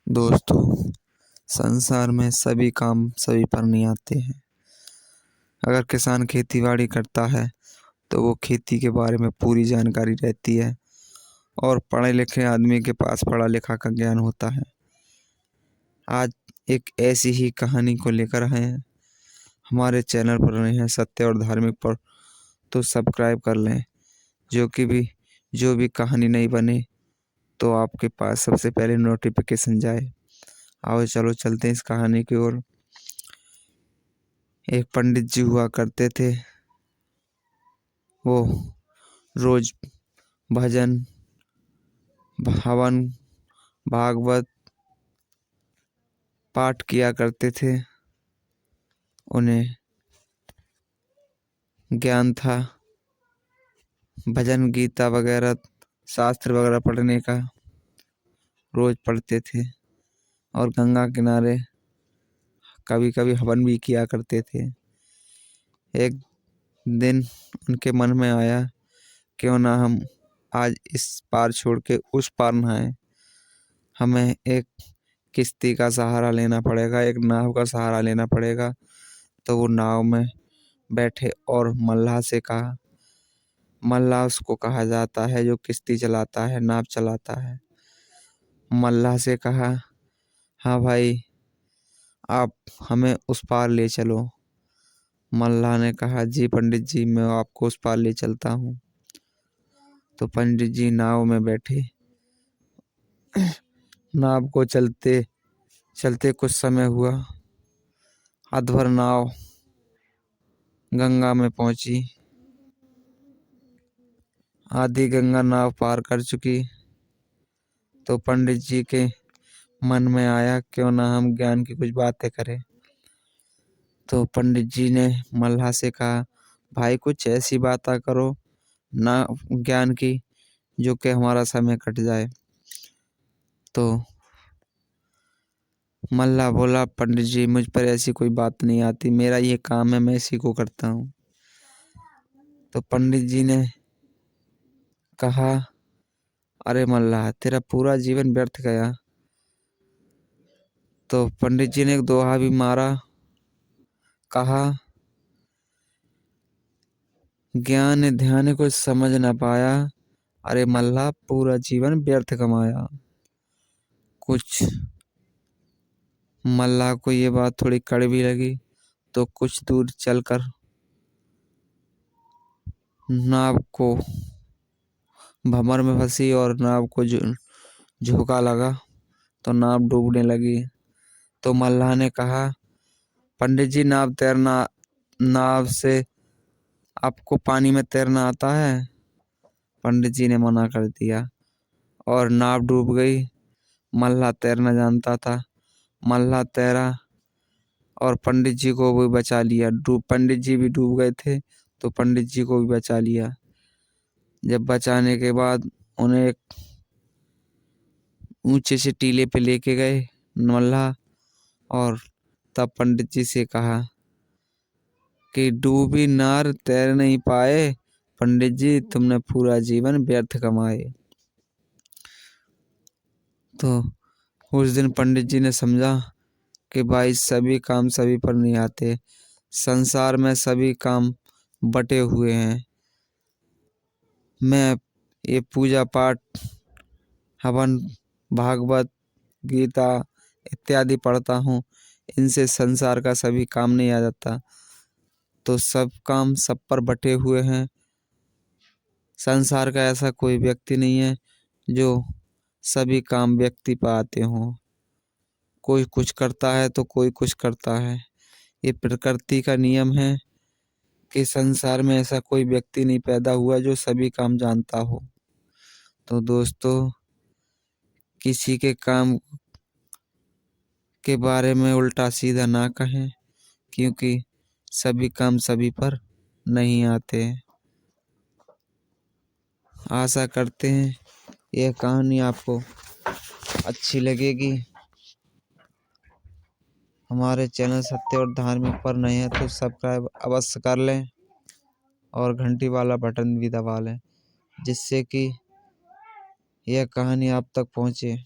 दोस्तों, संसार में सभी काम सभी पर नहीं आते हैं। अगर किसान खेती बाड़ी करता है तो वो खेती के बारे में पूरी जानकारी रहती है और पढ़े लिखे आदमी के पास पढ़ा लिखा का ज्ञान होता है। आज एक ऐसी ही कहानी को लेकर आए हैं। हमारे चैनल पर नए हैं सत्य और धार्मिक पर तो सब्सक्राइब कर लें, जो भी कहानी नई बने तो आपके पास सबसे पहले नोटिफिकेशन जाए। आओ चलो चलते हैं इस कहानी की ओर। एक पंडित जी हुआ करते थे। वो रोज भजन, हवन, भागवत पाठ किया करते थे। उन्हें ज्ञान था, भजन गीता वगैरह शास्त्र वगैरह पढ़ने का। रोज पढ़ते थे और गंगा किनारे कभी कभी हवन भी किया करते थे। एक दिन उनके मन में आया, क्यों ना हम आज इस पार छोड़ के उस पार नहाएं। हमें एक किश्ती का सहारा लेना पड़ेगा, एक नाव का सहारा लेना पड़ेगा। तो वो नाव में बैठे और मल्लाह से कहा, मल्लाह उसको कहा जाता है जो किश्ती चलाता है, नाव चलाता है। मल्लाह से कहा, हाँ भाई, आप हमें उस पार ले चलो। मल्लाह ने कहा, जी पंडित जी, मैं आपको उस पार ले चलता हूँ। तो पंडित जी नाव में बैठे। नाव को चलते चलते कुछ समय हुआ। अधभर नाव गंगा में पहुंची। आधी गंगा नाव पार कर चुकी। तो पंडित जी के मन में आया, क्यों ना हम ज्ञान की कुछ बातें करें। तो पंडित जी ने मल्लाह से कहा, भाई कुछ ऐसी बातें करो ना ज्ञान की जो कि हमारा समय कट जाए। तो मल्लाह बोला, पंडित जी मुझ पर ऐसी कोई बात नहीं आती, मेरा ये काम है, मैं इसी को करता हूँ। तो पंडित जी ने कहा, अरे मल्लाह, तेरा पूरा जीवन व्यर्थ गया। तो पंडित जी ने एक दोहा भी मारा। कहा, ज्ञान ध्यान कुछ समझ न पाया, अरे मल्लाह पूरा जीवन व्यर्थ कमाया। कुछ मल्लाह को ये बात थोड़ी कड़वी लगी। तो कुछ दूर चलकर नाव को भंवर में फंसी और नाव को झोंका लगा तो नाव डूबने लगी। तो मल्लाह ने कहा, पंडित जी नाव से आपको पानी में तैरना आता है। पंडित जी ने मना कर दिया और नाव डूब गई। मल्लाह तैरना जानता था। मल्लाह तैरा और पंडित जी को भी बचा लिया। पंडित जी भी डूब गए थे तो पंडित जी को भी बचा लिया। जब बचाने के बाद उन्हें एक ऊंचे से टीले पे लेके गए मल्लाह, और तब पंडित जी से कहा कि डूबी नार तैर नहीं पाए, पंडित जी तुमने पूरा जीवन व्यर्थ कमाए। तो उस दिन पंडित जी ने समझा कि भाई सभी काम सभी पर नहीं आते। संसार में सभी काम बटे हुए हैं। मैं ये पूजा पाठ, हवन, भागवत, गीता इत्यादि पढ़ता हूँ। इनसे संसार का सभी काम नहीं आ जाता। तो सब काम सब पर बटे हुए हैं। संसार का ऐसा कोई व्यक्ति नहीं है जो सभी काम व्यक्ति पर आते हों। कोई कुछ करता है तो कोई कुछ करता है। ये प्रकृति का नियम है कि संसार में ऐसा कोई व्यक्ति नहीं पैदा हुआ जो सभी काम जानता हो। तो दोस्तों, किसी के काम के बारे में उल्टा सीधा ना कहें, क्योंकि सभी काम सभी पर नहीं आते। आशा करते हैं यह कहानी आपको अच्छी लगेगी। हमारे चैनल सत्य और धार्मिक पर नए हैं तो सब्सक्राइब अवश्य कर लें और घंटी वाला बटन भी दबा लें, जिससे कि यह कहानी आप तक पहुँचे।